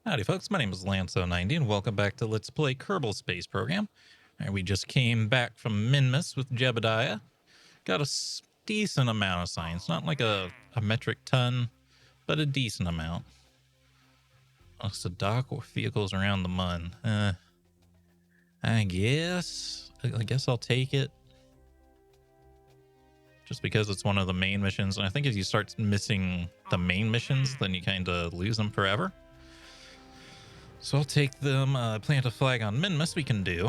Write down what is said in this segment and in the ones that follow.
Howdy folks, my name is Lanso90 and welcome back to Let's Play Kerbal Space Program. We just came back from Minmas with Jebediah. Got a decent amount of science, not like a metric ton, but a decent amount. Looks to dock vehicles around the mun. I guess I'll take it. Just because it's one of the main missions, and I think if you start missing the main missions, then you kind of lose them forever. So I'll take them. Plant a flag on Minmas we can do.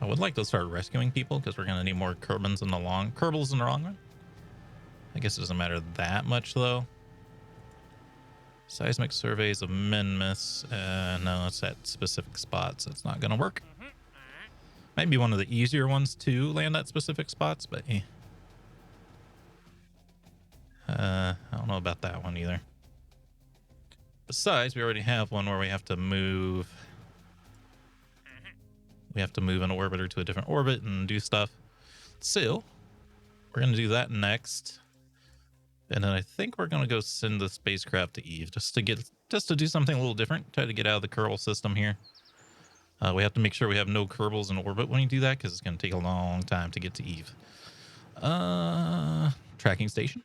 I would like to start rescuing people because we're going to need more Kerbins in the Kerbals in the long run. I guess it doesn't matter that much though. Seismic surveys of Minmas. No, it's at specific spots. It's not going to work. Might be one of the easier ones to land at specific spots, but I don't know about that one either. Besides, we already have one where we have to move. We have to move an orbiter to a different orbit and do stuff. So we're going to do that next. And then I think we're going to go send the spacecraft to Eve just to do something a little different. Try to get out of the Kerbal system here. We have to make sure we have no Kerbals in orbit when we do that because it's going to take a long time to get to Eve. Tracking station.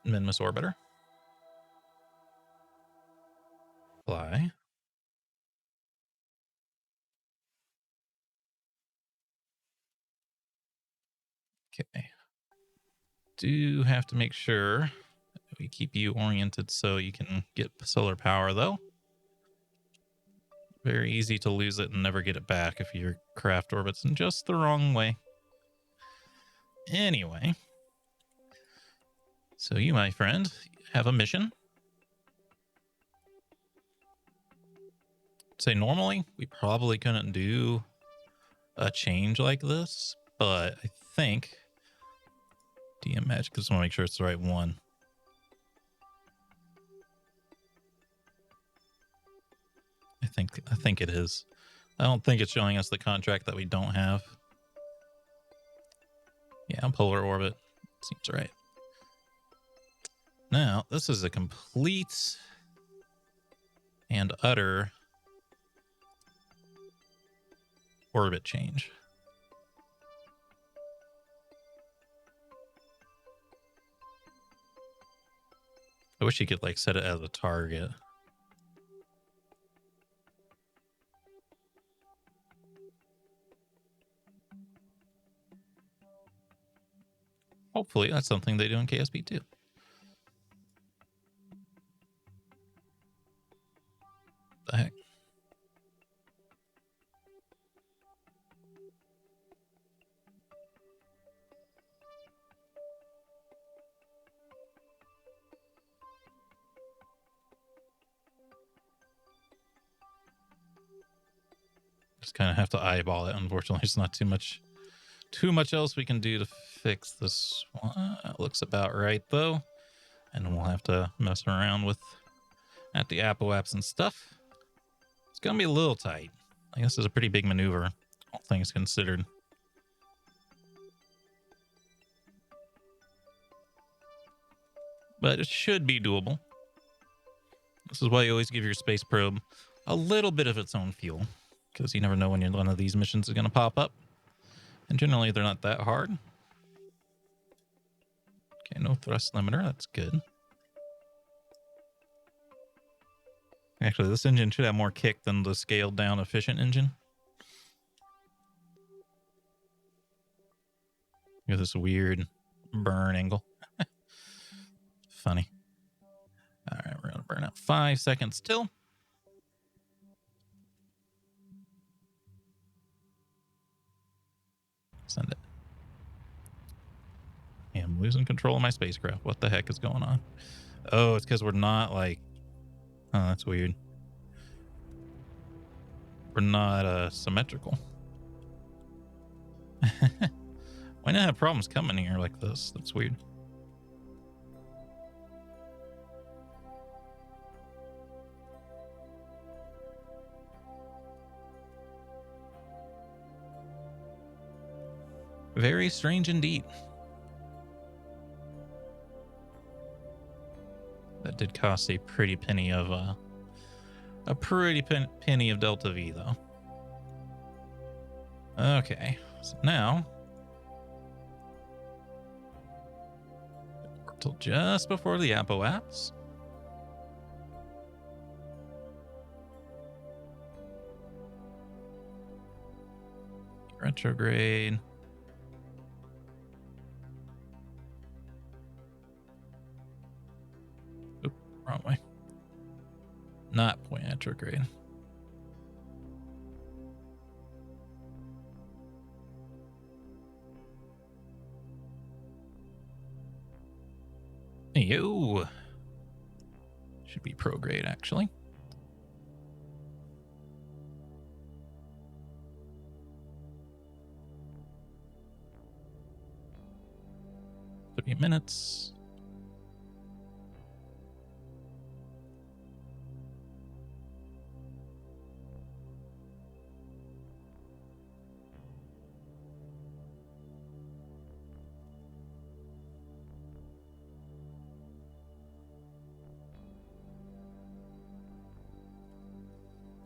Minmas orbiter. Fly. Okay. Do have to make sure we keep you oriented so you can get solar power though. Very easy to lose it and never get it back if your craft orbits in just the wrong way. Anyway, so you, my friend, have a mission. Say normally we probably couldn't do a change like this, but I think DM magic. Just want to make sure it's the right one. I think it is. I don't think it's showing us the contract that we don't have. Yeah, polar orbit seems right. Now, this is a complete and utter orbit change. I wish you could like set it as a target. Hopefully that's something they do in KSP too. The heck? Just kind of have to eyeball it. Unfortunately, there's not too much else we can do to fix this one. It looks about right though, and we'll have to mess around with at the apoaps and stuff. It's gonna be a little tight. I guess it's a pretty big maneuver, all things considered. But it should be doable. This is why you always give your space probe a little bit of its own fuel, because you never know when one of these missions is going to pop up. And generally, they're not that hard. Okay, no thrust limiter. That's good. Actually, this engine should have more kick than the scaled down efficient engine. With this weird burn angle. Funny. All right, we're going to burn out 5 seconds till. Send it. Yeah, I'm losing control of my spacecraft. What the heck is going on? Oh, it's because we're not like... Oh, that's weird. We're not symmetrical. Why not have problems coming here like this? That's weird. Very strange indeed. That did cost a pretty penny of penny of Delta V though. Okay, so now till just before the apoaps. Retrograde. Oop, wrong way. Not point retrograde. Yo. Should be prograde actually. Minutes.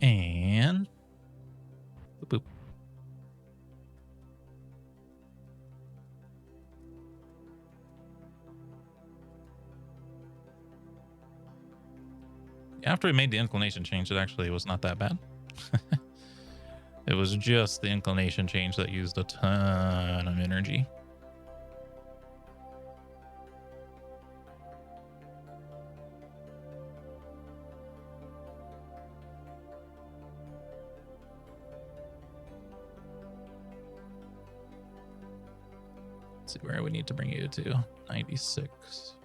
And boop, boop. After we made the inclination change, it actually was not that bad. It was just the inclination change that used a ton of energy. Let's see where we need to bring you to. 96.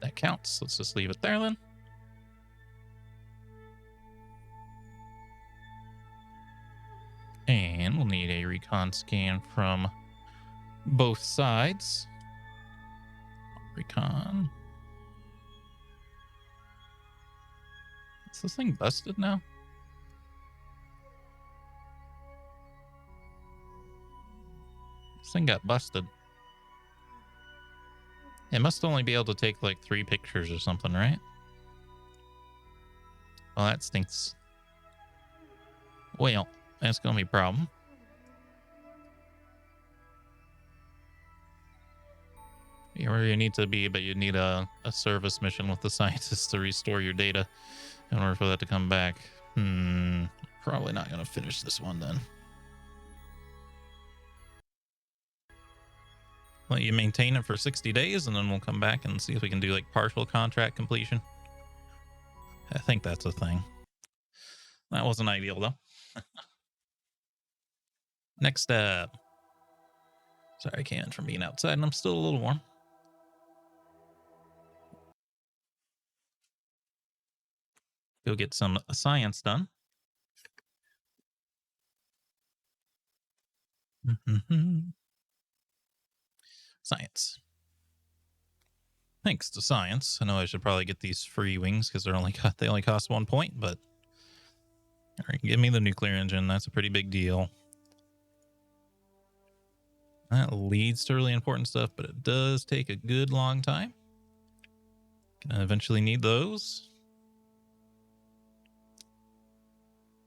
That counts. Let's just leave it there then. And we'll need a recon scan from both sides. Recon. Is this thing busted now? This thing got busted. It must only be able to take like 3 pictures or something, right? Well, that stinks. Well, that's gonna be a problem. You're where you need to be, but you need a service mission with the scientists to restore your data in order for that to come back. Probably not gonna finish this one then. Let you maintain it for 60 days, and then we'll come back and see if we can do like partial contract completion. I think that's a thing. That wasn't ideal though. Next up. Sorry, I came in from being outside and I'm still a little warm. Go get some science done. Science. Thanks to science. I know I should probably get these free wings because they only cost 1 point, but all right, give me the nuclear engine. That's a pretty big deal. That leads to really important stuff, but it does take a good long time. Gonna eventually need those.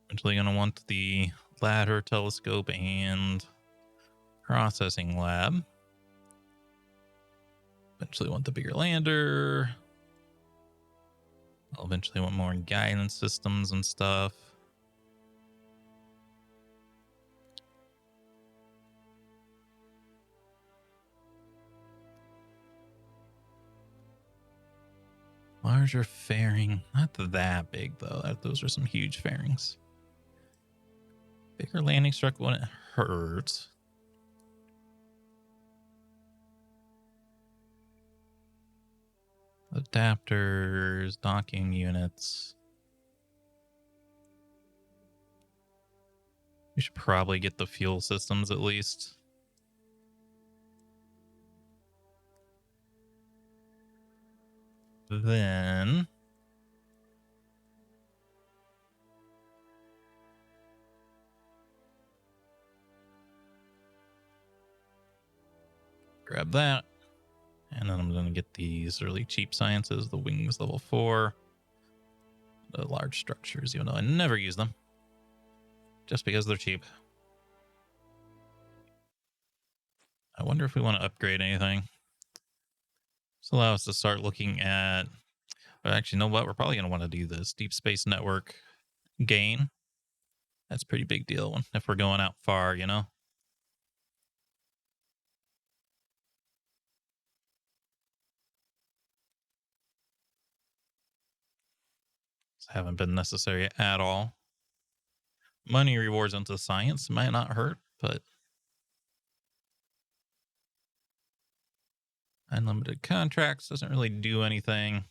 Eventually gonna want the ladder, telescope, and processing lab. Eventually want the bigger lander. I'll eventually want more guidance systems and stuff. Larger fairing. Not that big, though. Those are some huge fairings. Bigger landing strut when it hurts. Adapters, docking units. We should probably get the fuel systems at least. Then grab that. And then I'm going to get these really cheap sciences, the wings level 4, the large structures, even though I never use them, just because they're cheap. I wonder if we want to upgrade anything. This allows us to start looking at, but actually, you know what? We're probably going to want to do this deep space network gain. That's a pretty big deal if we're going out far, you know? Haven't been necessary at all. Money rewards into science might not hurt, but unlimited contracts doesn't really do anything.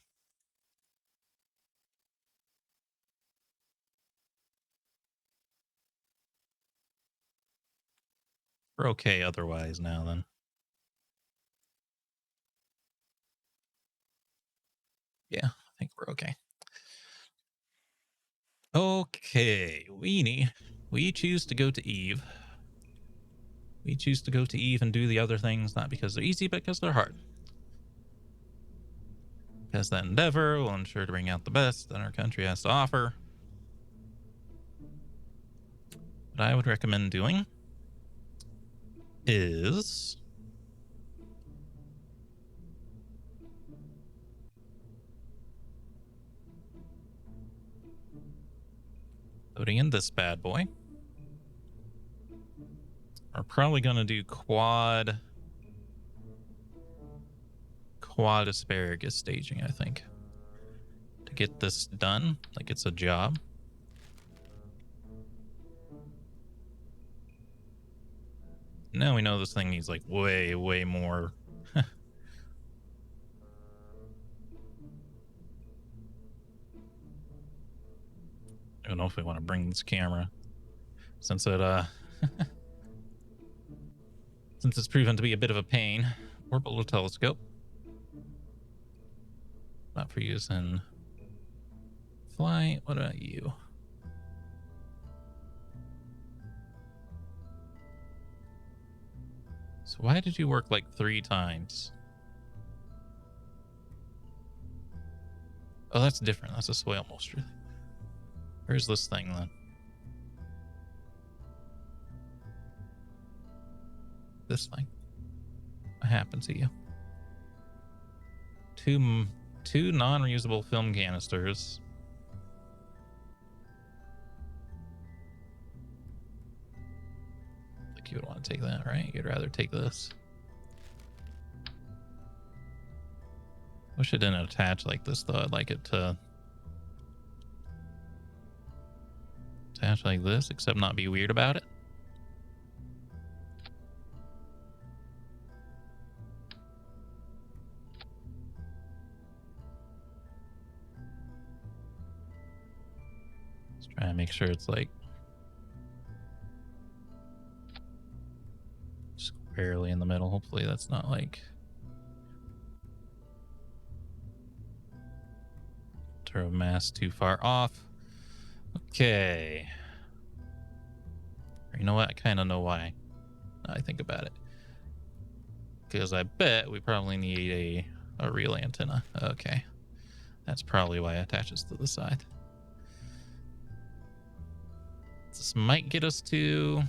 We're okay otherwise now then. Yeah, I think we're okay. Okay, we choose to go to Eve. We choose to go to Eve and do the other things, not because they're easy, but because they're hard. Because that endeavor will ensure to bring out the best that our country has to offer. What I would recommend doing is loading in this bad boy. We're probably going to do quad asparagus staging, I think, to get this done like it's a job. Now we know this thing needs like way more. I don't know if we want to bring this camera since it since it's proven to be a bit of a pain. Orbital telescope, not for use in flight. What about you? So why did you work like 3 times? Oh, that's different. That's a soil moisture. Where's this thing then? This thing. What happened to you? Two non-reusable film canisters. Like you would want to take that, right? You'd rather take this. Wish it didn't attach like this though. I'd like it to attach like this, except not be weird about it. Let's try and make sure it's like squarely in the middle. Hopefully that's not like turbo mass too far off. Okay. You know what? I kind of know why. Now I think about it. Because I bet we probably need a real antenna. Okay. That's probably why it attaches to the side. This might get us to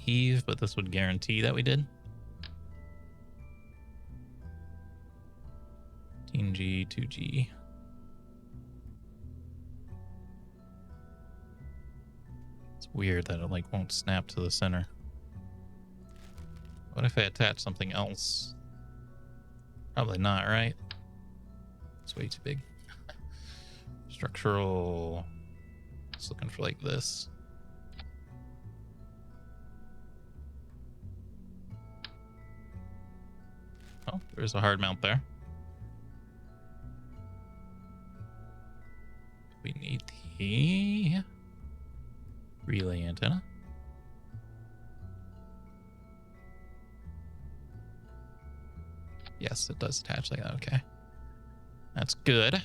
Eve, but this would guarantee that we did. 15G, 2G. It's weird that it like won't snap to the center. What if I attach something else? Probably not, right? It's way too big. Structural. Just looking for like this. Oh, there's a hard mount there. We need the relay antenna. Yes, it does attach like that. Okay. That's good.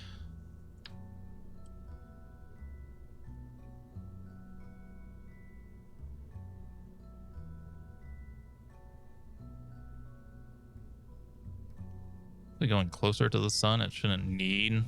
We're going closer to the sun. It shouldn't need.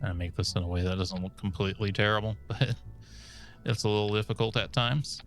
I make this in a way that doesn't look completely terrible, but it's a little difficult at times.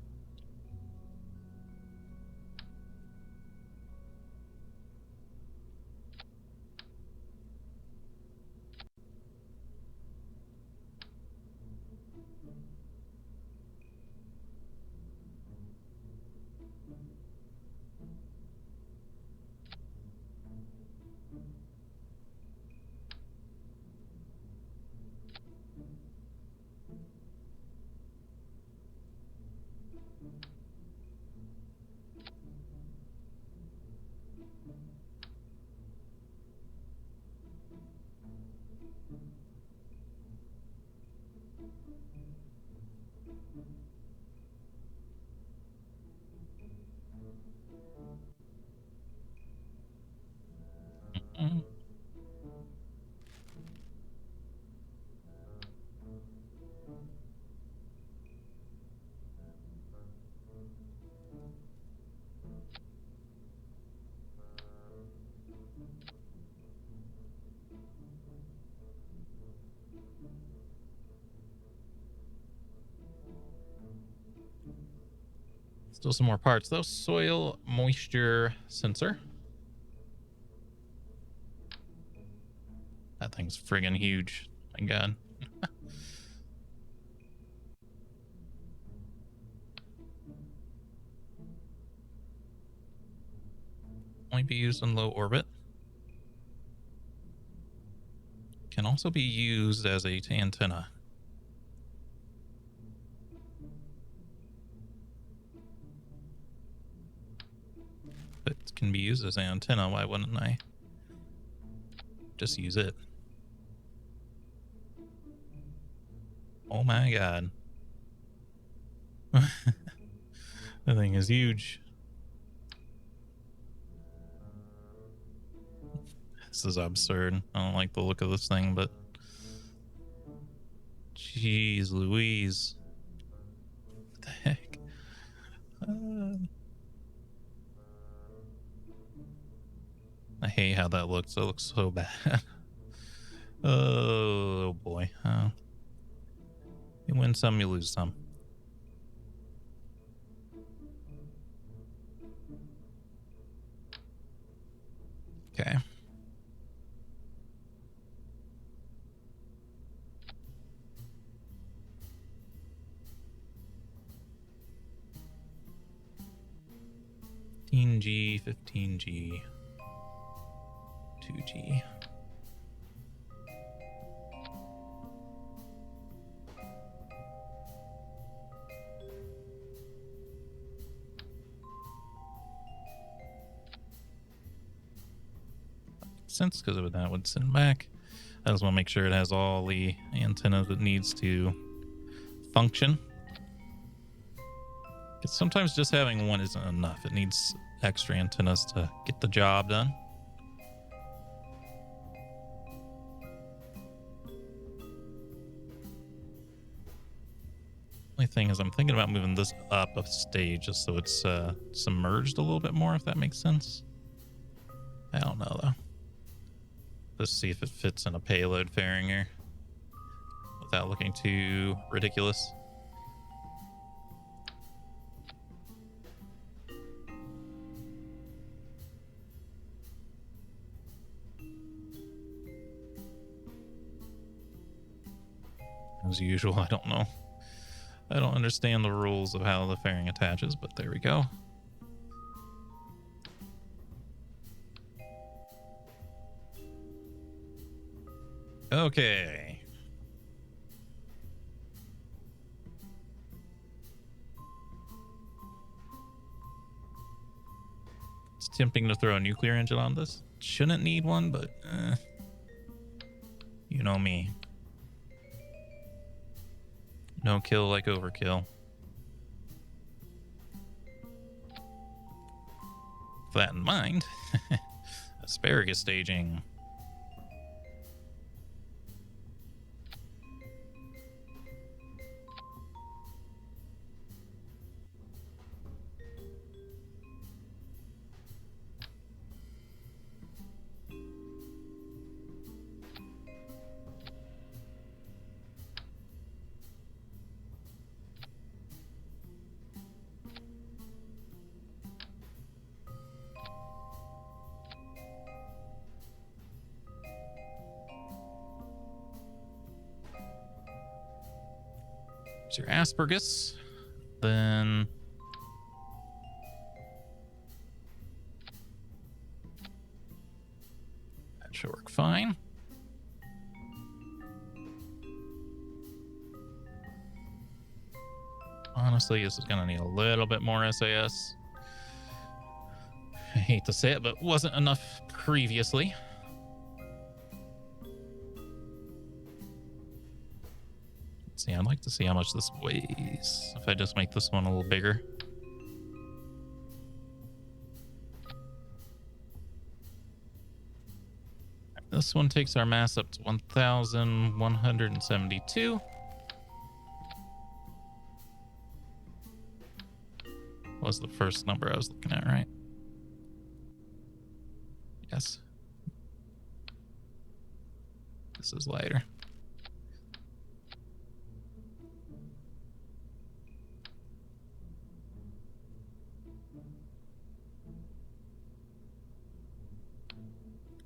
Mm. Still some more parts though. Soil moisture sensor. That thing's friggin' huge. My God. Only be used in low orbit. Can also be used as a antenna. If it can be used as an antenna, why wouldn't I just use it? Oh my God. That thing is huge. This is absurd. I don't like the look of this thing, but jeez Louise. What the heck? I hate how that looks. It looks so bad. Oh boy. You win some, you lose some. Okay. G, 15G, 2G. Sense because that would send back. I just want to make sure it has all the antennas it needs to function. Because sometimes just having one isn't enough. It needs extra antennas to get the job done. Only thing is I'm thinking about moving this up a stage just so it's submerged a little bit more, if that makes sense. I don't know though. Let's see if it fits in a payload fairing here. without looking too ridiculous. As usual, I don't know. I don't understand the rules of how the fairing attaches, but there we go. Okay. It's tempting to throw a nuclear engine on this. Shouldn't need one, but you know me. No kill like overkill. With that in mind, asparagus staging. Your asparagus, then that should work fine. Honestly, this is gonna need a little bit more SAS. I hate to say it, but wasn't enough previously. See, I'd like to see how much this weighs if I just make this one a little bigger. This one takes our mass up to 1,172. Was the first number I was looking at, right? Yes. This is lighter.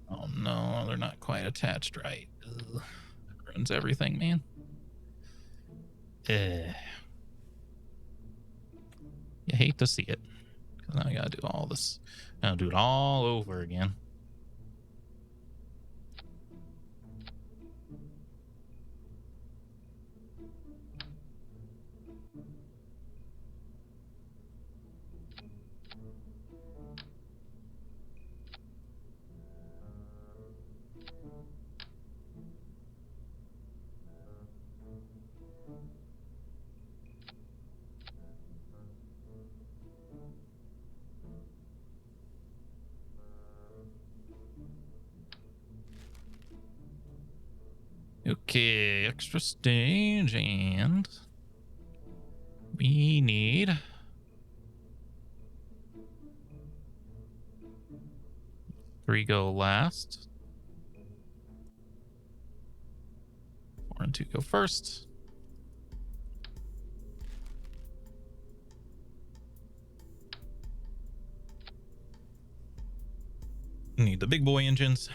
Oh no, they're not quite attached right. Ugh. That ruins everything, man. You hate to see it. Because now I gotta do all this. Now do it all over again. Okay, extra stage, and we need 3 go last. 4 and 2 go first. Need the big boy engines.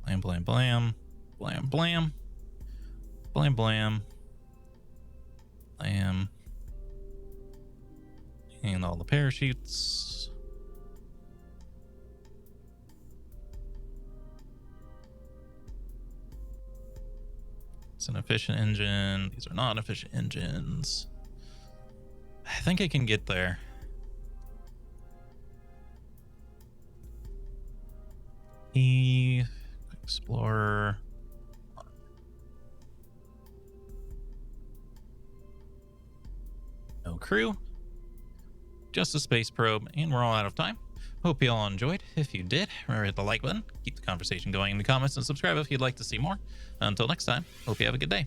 Blam, blam, blam. Blam, blam. Blam, blam. Blam. And all the parachutes. It's an efficient engine. These are not efficient engines. I think I can get there. Explorer. No crew. Just a space probe, and we're all out of time. Hope you all enjoyed. If you did, remember to hit the like button, keep the conversation going in the comments, and subscribe if you'd like to see more. Until next time, hope you have a good day.